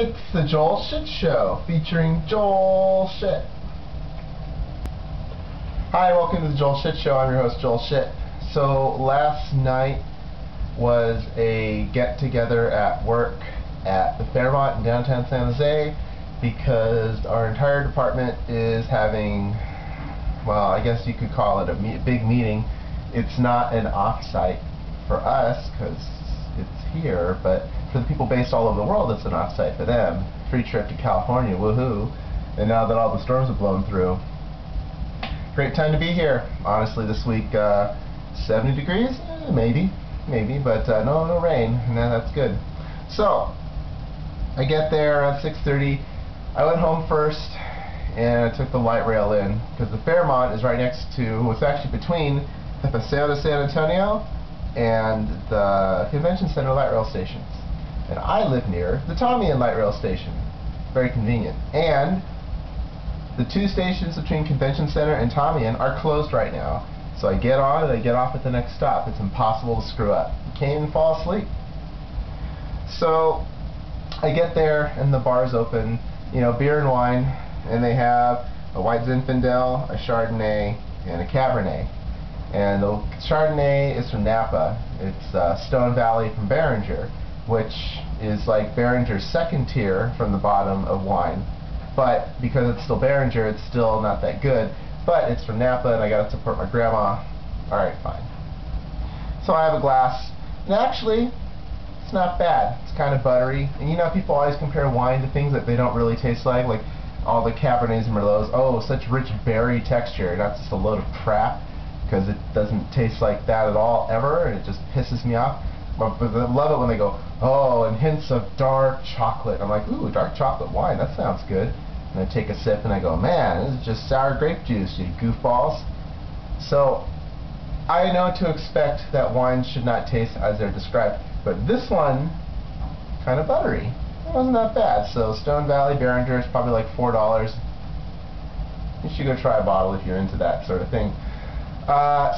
It's the Joel Shit Show, featuring Joel Shit. Hi, welcome to the Joel Shit Show. I'm your host, Joel Shit. So last night was a get-together at work at the Fairmont in downtown San Jose because our entire department is having, well, I guess you could call it a big meeting. It's not an off-site for us because it's here, but for the people based all over the world, it's an off-site for them. Free trip to California, woohoo! And now that all the storms have blown through, great time to be here. Honestly, this week, 70 degrees, maybe, but no rain, and that's good. So I get there at 6:30. I went home first, and I took the light rail in because the Fairmont is right next to, it's actually between the Paseo de San Antonio and the Convention Center light rail stations. And I live near the Tamiyan light rail station. Very convenient. And the two stations between Convention Center and Tamiyan are closed right now. So I get on and I get off at the next stop. It's impossible to screw up. You can't even fall asleep. So I get there and the bar's open, you know, beer and wine, and they have a White Zinfandel, a Chardonnay, and a Cabernet. And the Chardonnay is from Napa. It's Stone Valley from Beringer, which is like Beringer's second tier from the bottom of wine. But because it's still Beringer, it's still not that good. But it's from Napa, and I got to support my grandma. Alright, fine. So I have a glass, and actually, it's not bad. It's kind of buttery. And you know, people always compare wine to things that they don't really taste like all the Cabernets and Merlots. Oh, such rich berry texture. That's just a load of crap, because it doesn't taste like that at all, ever, and it just pisses me off. But I love it when they go, oh, and hints of dark chocolate. I'm like, ooh, dark chocolate wine, that sounds good. And I take a sip and I go, man, this is just sour grape juice, you goofballs. So I know to expect that wine should not taste as they're described, but this one, kind of buttery. It wasn't that bad. So Stone Valley Beringer is probably like $4. You should go try a bottle if you're into that sort of thing.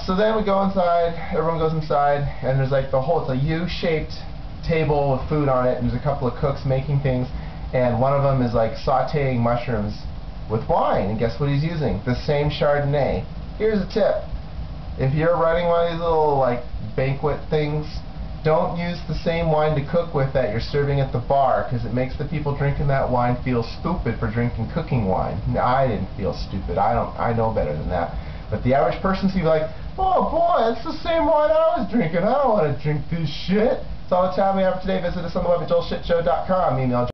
So then we go inside, everyone goes inside, and there's like the whole, it's a U-shaped table with food on it, and there's a couple of cooks making things, and one of them is like sauteing mushrooms with wine, and guess what he's using? The same Chardonnay. Here's a tip. If you're running one of these little like banquet things, don't use the same wine to cook with that you're serving at the bar, because it makes the people drinking that wine feel stupid for drinking cooking wine. Now, I didn't feel stupid. I know better than that. But the average person's gonna be like, oh boy, it's the same wine I was drinking. I don't want to drink this shit. That's all the time we have for today. Visit us on the web at joelshitshow.com. Email